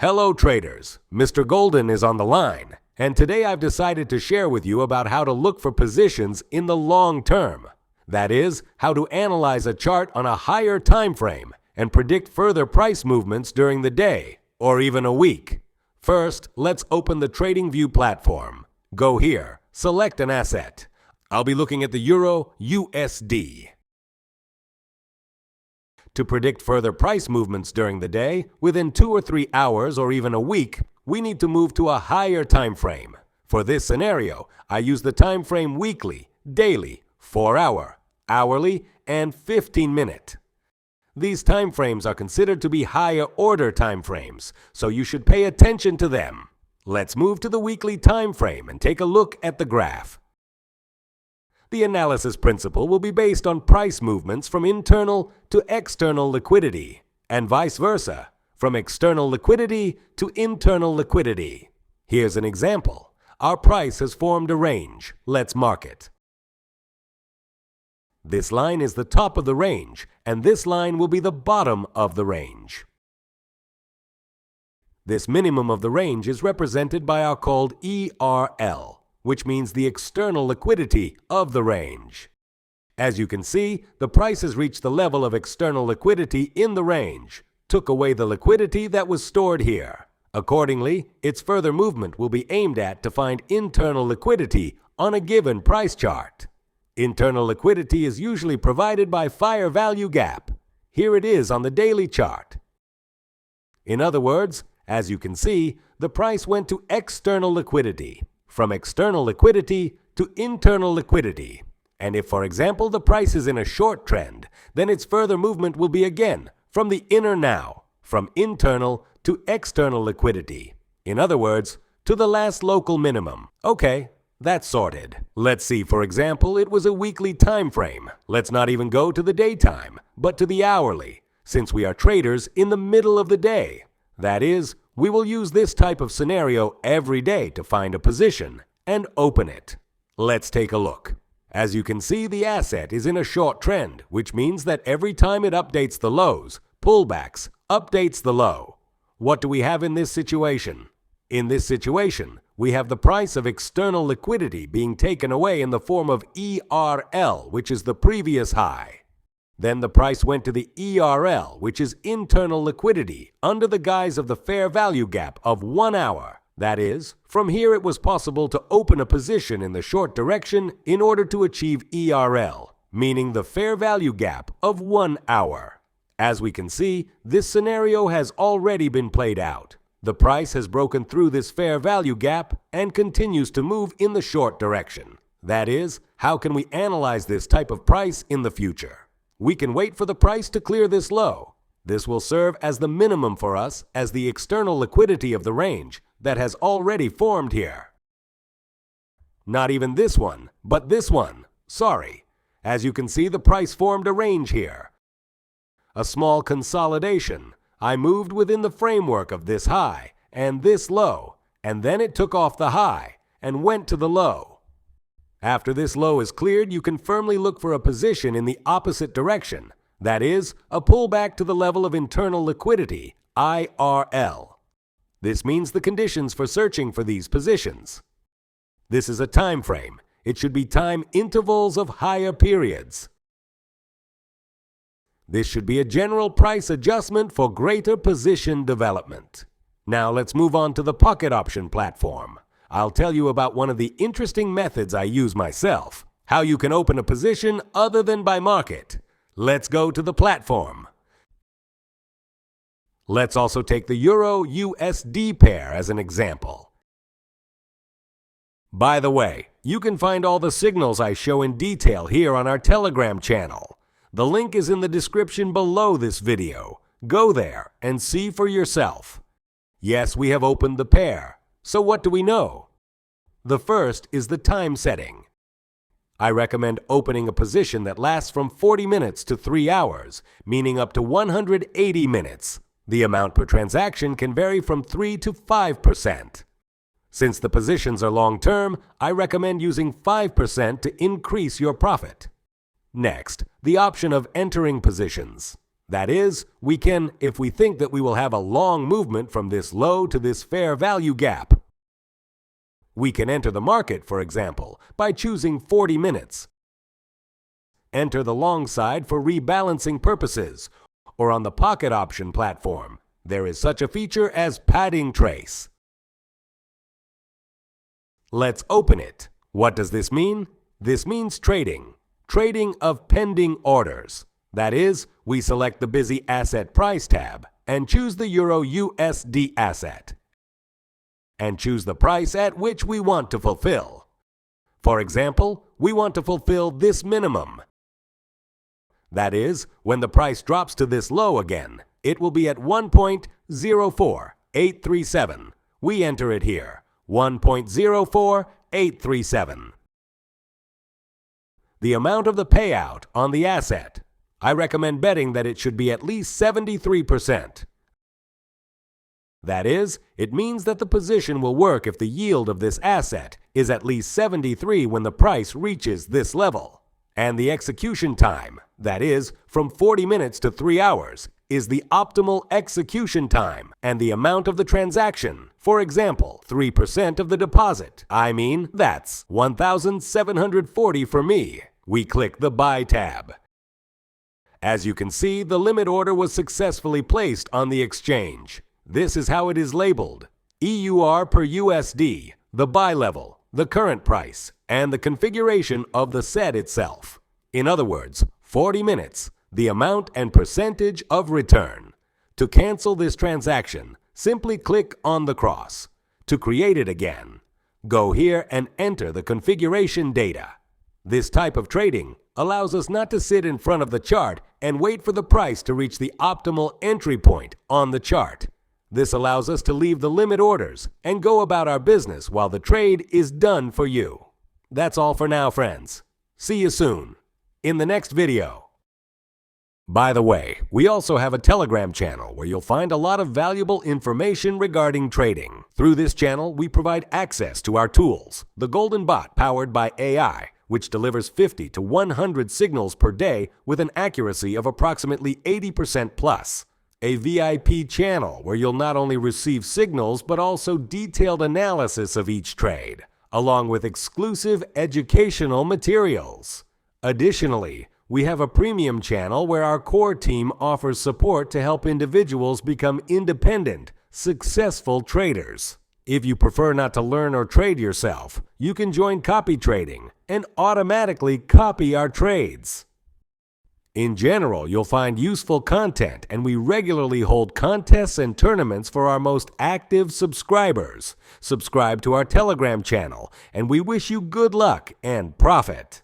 Hello traders, Mr. Golden is on the line, and today I've decided to share with you about how to look for positions in the long term. That is, how to analyze a chart on a higher time frame and predict further price movements during the day or even a week. First, let's open the TradingView platform. Go here, select an asset. I'll be looking at the Euro USD. To predict further price movements during the day, within 2 or 3 hours or even a week, we need to move to a higher time frame. For this scenario, I use the time frame weekly, daily, 4-hour, hourly, and 15-minute. These time frames are considered to be higher order time frames, so you should pay attention to them. Let's move to the weekly time frame and take a look at the graph. The analysis principle will be based on price movements from internal to external liquidity, and vice versa, from external liquidity to internal liquidity. Here's an example. Our price has formed a range. Let's mark it. This line is the top of the range, and this line will be the bottom of the range. This minimum of the range is represented by our called ERL, which means the external liquidity of the range. As you can see, the price has reached the level of external liquidity in the range, took away the liquidity that was stored here. Accordingly, its further movement will be aimed at to find internal liquidity on a given price chart. Internal liquidity is usually provided by fair value gap. Here it is on the daily chart. In other words, as you can see, the price went to external liquidity, from external liquidity to internal liquidity. And if, for example, the price is in a short trend, then its further movement will be again from the inner now, from internal to external liquidity. In other words, to the last local minimum. Okay, that's sorted. Let's see, for example, it was a weekly time frame. Let's not even go to the daytime, but to the hourly, since we are traders in the middle of the day. That is, we will use this type of scenario every day to find a position and open it. Let's take a look. As you can see, the asset is in a short trend, which means that every time it updates the lows, pullbacks, updates the low. What do we have in this situation? In this situation, we have the price of external liquidity being taken away in the form of ERL, which is the previous high. Then the price went to the ERL, which is internal liquidity, under the guise of the fair value gap of 1 hour. That is, from here it was possible to open a position in the short direction in order to achieve ERL, meaning the fair value gap of 1 hour. As we can see, this scenario has already been played out. The price has broken through this fair value gap and continues to move in the short direction. That is, how can we analyze this type of price in the future? We can wait for the price to clear this low. This will serve as the minimum for us as the external liquidity of the range that has already formed here. Not even this one, but this one. Sorry. As you can see, the price formed a range here. A small consolidation. I moved within the framework of this high and this low, and then it took off the high and went to the low. After this low is cleared, you can firmly look for a position in the opposite direction, that is, a pullback to the level of internal liquidity, IRL. This means the conditions for searching for these positions. This is a time frame. It should be time intervals of higher periods. This should be a general price adjustment for greater position development. Now let's move on to the pocket option platform. I'll tell you about one of the interesting methods I use myself, how you can open a position other than by market. Let's go to the platform. Let's also take the Euro USD pair as an example. By the way, you can find all the signals I show in detail here on our Telegram channel. The link is in the description below this video. Go there and see for yourself. Yes, we have opened the pair. So what do we know? The first is the time setting. I recommend opening a position that lasts from 40 minutes to 3 hours, meaning up to 180 minutes. The amount per transaction can vary from 3 to 5%. Since the positions are long-term, I recommend using 5% to increase your profit. Next, the option of entering positions. That is, we can if we think that we will have a long movement from this low to this fair value gap. We can enter the market, for example, by choosing 40 minutes. Enter the long side for rebalancing purposes, or on the pocket option platform, there is such a feature as padding trace. Let's open it. What does this mean? This means trading. Trading of pending orders. That is, we select the Busy Asset Price tab and choose the Euro USD asset and choose the price at which we want to fulfill. For example, we want to fulfill this minimum. That is, when the price drops to this low again, it will be at 1.04837. We enter it here, 1.04837. The amount of the payout on the asset. I recommend betting that it should be at least 73%. That is, it means that the position will work if the yield of this asset is at least 73 when the price reaches this level. And the execution time, that is, from 40 minutes to 3 hours, is the optimal execution time and the amount of the transaction. For example, 3% of the deposit. I mean, that's 1,740 for me. We click the Buy tab. As you can see, the limit order was successfully placed on the exchange. This is how it is labeled: EUR per USD, the buy level, the current price, and the configuration of the set itself. In other words, 40 minutes, the amount and percentage of return. To cancel this transaction, simply click on the cross. To create it again, go here and enter the configuration data. This type of trading allows us not to sit in front of the chart and wait for the price to reach the optimal entry point on the chart. This allows us to leave the limit orders and go about our business while the trade is done for you. That's all for now, friends. See you soon in the next video. By the way, we also have a Telegram channel where you'll find a lot of valuable information regarding trading. Through this channel, we provide access to our tools, the Golden Bot powered by AI, which delivers 50 to 100 signals per day with an accuracy of approximately 80% plus. A VIP channel where you'll not only receive signals but also detailed analysis of each trade, along with exclusive educational materials. Additionally, we have a premium channel where our core team offers support to help individuals become independent, successful traders. If you prefer not to learn or trade yourself, you can join Copy Trading and automatically copy our trades. In general, you'll find useful content, and we regularly hold contests and tournaments for our most active subscribers. Subscribe to our Telegram channel, and we wish you good luck and profit.